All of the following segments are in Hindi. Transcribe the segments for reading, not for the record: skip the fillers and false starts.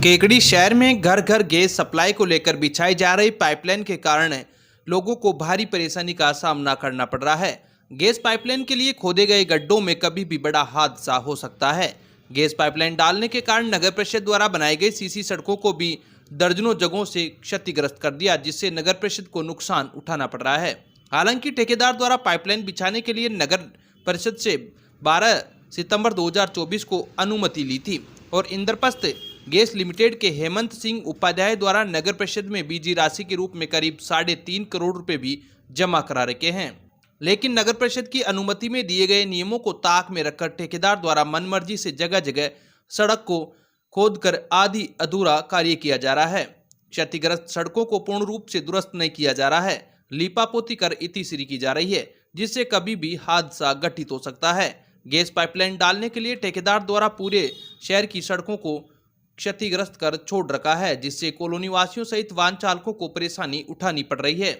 केकड़ी शहर में घर घर गैस सप्लाई को लेकर बिछाई जा रही पाइपलाइन के कारण लोगों को भारी परेशानी का सामना करना पड़ रहा है। गैस पाइपलाइन के लिए खोदे गए गड्ढों में कभी भी बड़ा हादसा हो सकता है। गैस पाइपलाइन डालने के कारण नगर परिषद द्वारा बनाई गई सीसी सड़कों को भी दर्जनों जगहों से क्षतिग्रस्त कर दिया, जिससे नगर परिषद को नुकसान उठाना पड़ रहा है। हालांकि ठेकेदार द्वारा पाइपलाइन बिछाने के लिए नगर परिषद से 12 सितंबर 2024 को अनुमति ली थी और इंद्रप्रस्थ गैस लिमिटेड के हेमंत सिंह उपाध्याय द्वारा नगर परिषद में बीजी राशि के रूप में करीब 3.5 करोड़ रुपए भी जमा करा रखे हैं। लेकिन नगर परिषद की अनुमति में दिए गए नियमों को ताक में रखकर ठेकेदार द्वारा मनमर्जी से जगह जगह सड़क को खोदकर आधी अधूरा कार्य किया जा रहा है। क्षतिग्रस्त सड़कों को पूर्ण रूप से दुरुस्त नहीं किया जा रहा है, लीपापोती कर इतीसरी की जा रही है, जिससे कभी भी हादसा घटित हो सकता है। गैस पाइपलाइन डालने के लिए ठेकेदार द्वारा पूरे शहर की सड़कों को क्षतिग्रस्त कर छोड़ रखा है, जिससे कॉलोनी वासियों सहित वाहन चालकों को परेशानी उठानी पड़ रही है।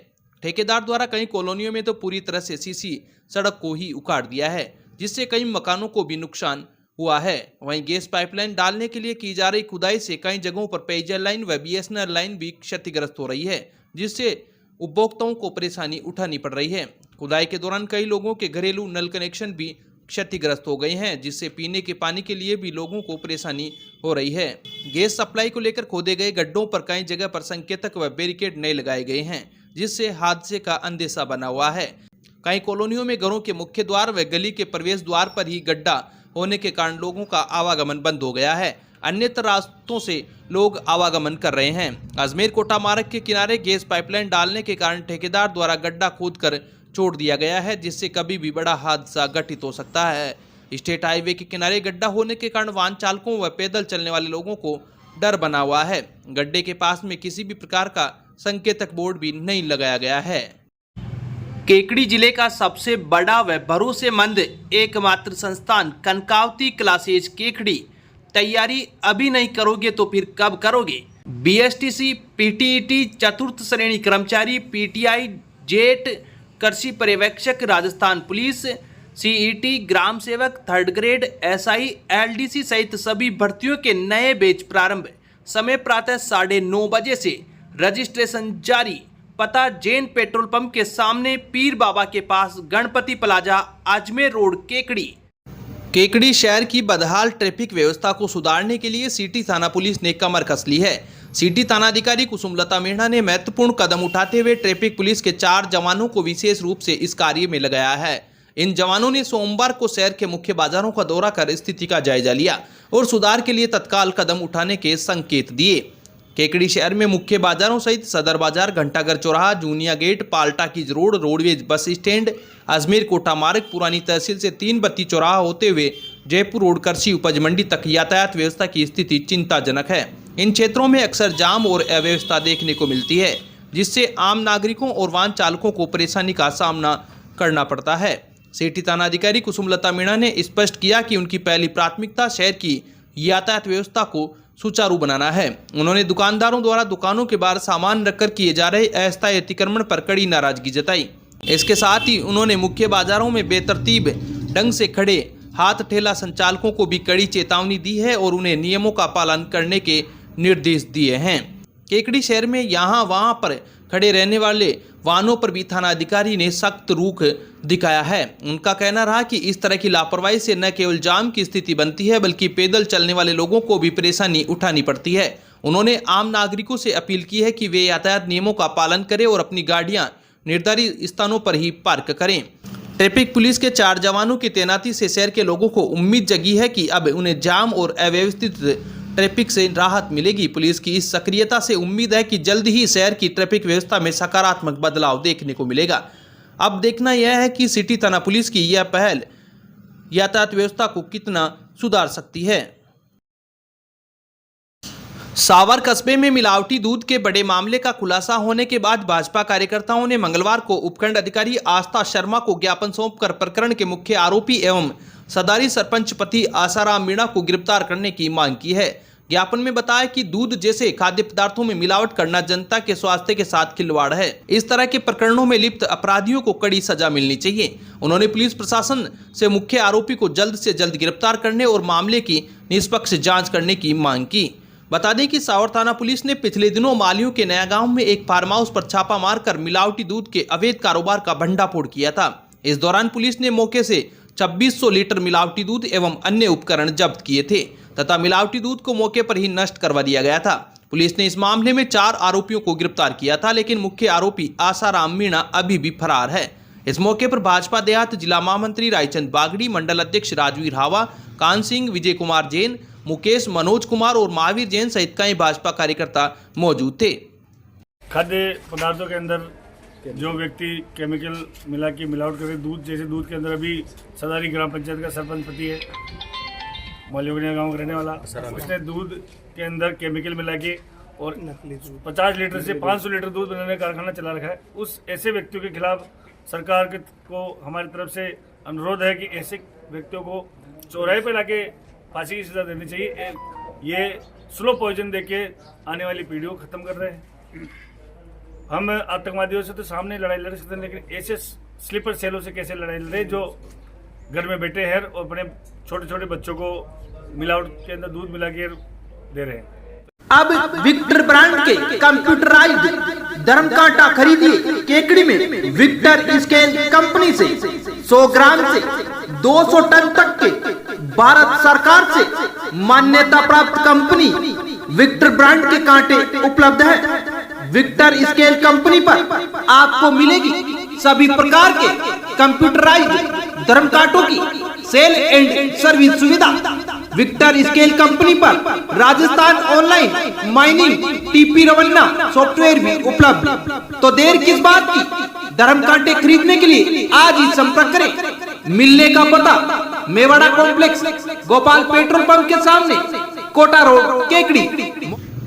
ठेकेदार द्वारा कई कॉलोनियों में तो पूरी तरह से सीसी सड़क को ही उखाड़ दिया है, जिससे कई मकानों को भी नुकसान हुआ है। वहीं गैस पाइपलाइन डालने के लिए की जा रही खुदाई से कई जगहों पर पेयजल लाइन व बीएसएनएल लाइन भी क्षतिग्रस्त हो रही है, जिससे उपभोक्ताओं को परेशानी उठानी पड़ रही है। खुदाई के दौरान कई लोगों के घरेलू नल कनेक्शन भी क्षतिग्रस्त हो गए हैं, जिससे पीने के पानी के लिए भी लोगों को परेशानी हो रही है। गैस सप्लाई को लेकर खोदे गए गड्ढों पर कई जगह पर संकेतक व बैरिकेड नहीं लगाए गए हैं, जिससे हादसे का अंदेशा बना हुआ है। कई कॉलोनियों में घरों के मुख्य द्वार व गली के प्रवेश द्वार पर ही गड्ढा होने के कारण लोगों का आवागमन बंद हो गया है। अन्यत्र रास्तों से लोग आवागमन कर रहे हैं। अजमेर कोटा मार्ग के किनारे गैस पाइपलाइन डालने के कारण ठेकेदार द्वारा गड्ढा खोदकर छोड़ दिया गया है, जिससे कभी भी बड़ा हादसा घटित हो सकता है। स्टेट हाईवे के किनारे गड्ढा होने के कारण वाहन चालकों व पैदल चलने वाले लोगों को डर बना हुआ है। गड्ढे के पास में किसी भी प्रकार का संकेतक बोर्ड भी नहीं लगाया गया है। केकड़ी जिले का सबसे बड़ा व भरोसेमंद एकमात्र संस्थान कनकावती क्लासेज केकड़ी। तैयारी अभी नहीं करोगे तो फिर कब करोगे? बीएसटीसी, पीटीईटी, चतुर्थ श्रेणी कर्मचारी, पीटीआई, जेट, कृषि पर्यवेक्षक, राजस्थान पुलिस, सीईटी, ग्राम सेवक, थर्ड ग्रेड, एसआई, एलडीसी सहित सभी भर्तियों के नए बैच प्रारंभ। समय प्रातः 9:30 बजे से। रजिस्ट्रेशन जारी। पता जैन पेट्रोल पंप के सामने, पीर बाबा के पास, गणपति प्लाजा, अजमेर रोड, केकड़ी। केकड़ी शहर की बदहाल ट्रैफिक व्यवस्था को सुधारने के लिए सिटी थाना पुलिस ने कमर कस ली है। सिटी थानाधिकारी कुसुमलता मीणा ने महत्वपूर्ण कदम उठाते हुए ट्रैफिक पुलिस के 4 जवानों को विशेष रूप से इस कार्य में लगाया है। इन जवानों ने सोमवार को शहर के मुख्य बाजारों का दौरा कर स्थिति का जायजा लिया और सुधार के लिए तत्काल कदम उठाने के संकेत दिए। केकड़ी शहर में मुख्य बाजारों सहित सदर Bazaar, Ghantaghar Chauraha, Juniya gate, Pal talkies road, roadways bus stand, Ajmer Kota Marg, पुरानी तहसील से 3 बत्ती चौराहा होते हुए जयपुर रोड कृषि उपज मंडी तक यातायात व्यवस्था की स्थिति चिंताजनक है। इन क्षेत्रों में अक्सर जाम और अव्यवस्था देखने को मिलती है, जिससे आम नागरिकों और वाहन चालकों को परेशानी का सामना करना पड़ता है। सिटी थानाधिकारी कुसुमलता मीणा ने स्पष्ट किया कि उनकी पहली प्राथमिकता शहर की यातायात व्यवस्था को सुचारू बनाना है। उन्होंने दुकानदारों द्वारा दुकानों के बाहर सामान रखकर किए जा रहे अस्थायी अतिक्रमण पर कड़ी नाराजगी जताई। इसके साथ ही उन्होंने मुख्य बाजारों में बेतरतीब ढंग से खड़े हाथ ठेला संचालकों को भी कड़ी चेतावनी दी है और उन्हें नियमों का पालन करने के निर्देश दिए हैं। केकड़ी शहर में यहाँ वहाँ पर खड़े रहने वाले वाहनों पर भी थानाधिकारी ने सख्त रुख दिखाया है। उनका कहना रहा कि इस तरह की लापरवाही से न केवल जाम की स्थिति बनती है, बल्कि पैदल चलने वाले लोगों को भी परेशानी उठानी पड़ती है। उन्होंने आम नागरिकों से अपील की है कि वे यातायात नियमों का पालन करें और अपनी गाड़ियां निर्धारित स्थानों पर ही पार्क करें। ट्रैफिक पुलिस के 4 जवानों की तैनाती से शहर के लोगों को उम्मीद जगी है कि अब उन्हें जाम और अव्यवस्थित ट्रैफिक से राहत मिलेगी। पुलिस की इस सक्रियता से उम्मीद है कि जल्द ही शहर की ट्रैफिक व्यवस्था में सकारात्मक बदलाव देखने को मिलेगा। अब देखना यह है कि सिटी थाना पुलिस की यह पहल यातायात व्यवस्था को कितना सुधार सकती है। सावर कस्बे में मिलावटी दूध के बड़े मामले का खुलासा होने के बाद भाजपा कार्यकर्ताओं ने मंगलवार को उपखंड अधिकारी आस्था शर्मा को ज्ञापन सौंपकर प्रकरण के मुख्य आरोपी एवं सदारी सरपंच पति आसाराम मीणा को गिरफ्तार करने की मांग की है। ज्ञापन में बताया कि दूध जैसे खाद्य पदार्थों में मिलावट करना जनता के स्वास्थ्य के साथ खिलवाड़ है। इस तरह के प्रकरणों में लिप्त अपराधियों को कड़ी सजा मिलनी चाहिए। उन्होंने पुलिस प्रशासन से मुख्य आरोपी को जल्द से जल्द गिरफ्तार करने और मामले की निष्पक्ष जांच करने की मांग की। बता दें कि सावर थाना पुलिस ने पिछले दिनों मालियों के नया गांव में एक फार्म हाउस पर छापा मारकर मिलावटी दूध के अवैध कारोबार का भंडाफोड़ किया था। इस दौरान पुलिस ने मौके से 2600 लीटर मिलावटी दूध एवं अन्य उपकरण जब्त किए थे तथा मिलावटी दूध को मौके पर ही नष्ट करवा दिया गया था। पुलिस ने इस मामले में 4 आरोपियों को गिरफ्तार किया था, लेकिन मुख्य आरोपी आसाराम मीणा अभी भी फरार है। इस मौके पर भाजपा देहात जिला महामंत्री रायचंद बागड़ी, मंडल अध्यक्ष राजवीर हावा, कान सिंह, विजय कुमार जैन, मुकेश, मनोज कुमार और महावीर जैन सहित कई भाजपा कार्यकर्ता मौजूद थे। खाद्य पदार्थों के अंदर जो व्यक्ति केमिकल मिला के मिलावट करके दूध, जैसे दूध के अंदर अभी सदारी ग्राम पंचायत का सरपंच पति है, मौलिया गाँव का रहने वाला, उसने दूध के अंदर केमिकल मिला के और 50 लीटर से 500 लीटर दूध बनाने का कारखाना चला रखा है। उस ऐसे व्यक्तियों के खिलाफ सरकार को हमारी तरफ से अनुरोध है कि ऐसे व्यक्तियों को चौराहे पर लाके फांसी की सजा देनी चाहिए। ये स्लो पॉइजन देके आने वाली पीढ़ियों को खत्म कर रहे हैं। हम आतंकवादियों से तो सामने लड़ाई लड़ सकते हैं, लेकिन ऐसे स्लीपर सेलों से कैसे लड़ाई लड़े जो घर में बैठे हैं और अपने छोटे छोटे बच्चों को मिलावट के अंदर दूध मिला के दे रहे हैं। अब विक्टर ब्रांड के कंप्यूटराइज्ड धर्म कांटा खरीदिए केकड़ी में विक्टर स्केल कंपनी से 100 ग्राम से 200 टन तक के भारत सरकार से मान्यता प्राप्त कंपनी विक्टर ब्रांड के कांटे उपलब्ध है। विक्टर स्केल कंपनी पर आपको मिलेगी सभी प्रकार के कंप्यूटराइज्ड धर्म कांटों की सेल एंड सर्विस सुविधा। विक्टर स्केल कंपनी पर Rajasthan online mining TP Revanna software भी उपलब्ध। तो देर किस बात की, धर्म कांटे खरीदने के लिए आज ही संपर्क करें। मिलने का पता Mewada complex, Gopal petrol pump के सामने, कोटा रोड,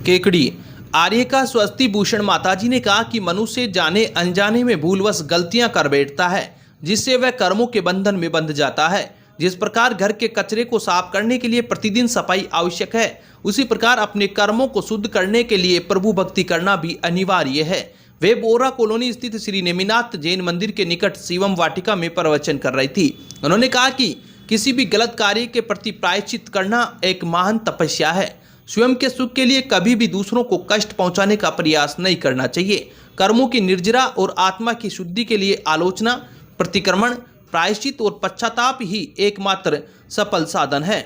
केकड़ी। आर्य का स्वस्ति भूषण माताजी ने कहा कि मनुष्य जाने अनजाने में भूलवश गलतियां कर बैठता है, जिससे वह कर्मों के बंधन में बंध जाता है। जिस प्रकार घर के कचरे को साफ करने के लिए प्रतिदिन सफाई आवश्यक है, उसी प्रकार अपने कर्मों को शुद्ध करने के लिए प्रभु भक्ति करना भी अनिवार्य है। वे बोरा कॉलोनी स्थित श्री नेमिनाथ जैन मंदिर के निकट शिवम वाटिका में प्रवचन कर रही थी। उन्होंने कहा कि किसी भी गलत कार्य के प्रति प्रायश्चित करना एक महान तपस्या है। स्वयं के सुख के लिए कभी भी दूसरों को कष्ट पहुंचाने का प्रयास नहीं करना चाहिए। कर्मों की निर्जरा और आत्मा की शुद्धि के लिए आलोचना, प्रतिक्रमण, प्रायश्चित और पश्चाताप ही एकमात्र सफल साधन है।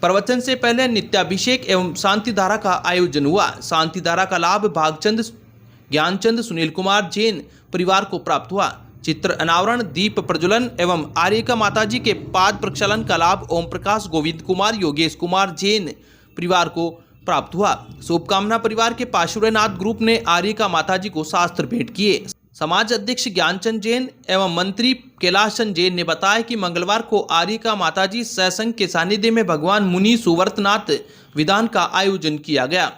प्रवचन से पहले नित्याभिषेक एवं शांति धारा का आयोजन हुआ। शांति धारा का लाभ भागचंद, ज्ञानचंद, सुनील कुमार जैन परिवार को प्राप्त हुआ। चित्र अनावरण, दीप प्रज्वलन एवं आर्यका माताजी के पाद प्रक्षालन का लाभ ओम प्रकाश, गोविंद कुमार, योगेश कुमार जैन परिवार को प्राप्त हुआ। शुभकामना परिवार के पाशुरनाथ ग्रुप ने आर्यका माताजी को शास्त्र भेंट किए। समाज अध्यक्ष ज्ञानचंद जैन एवं मंत्री कैलाश चंद जैन ने बताया कि मंगलवार को आर्यका माताजी सत्संग के सानिध्य में भगवान मुनि सुवर्तनाथ विधान का आयोजन किया गया।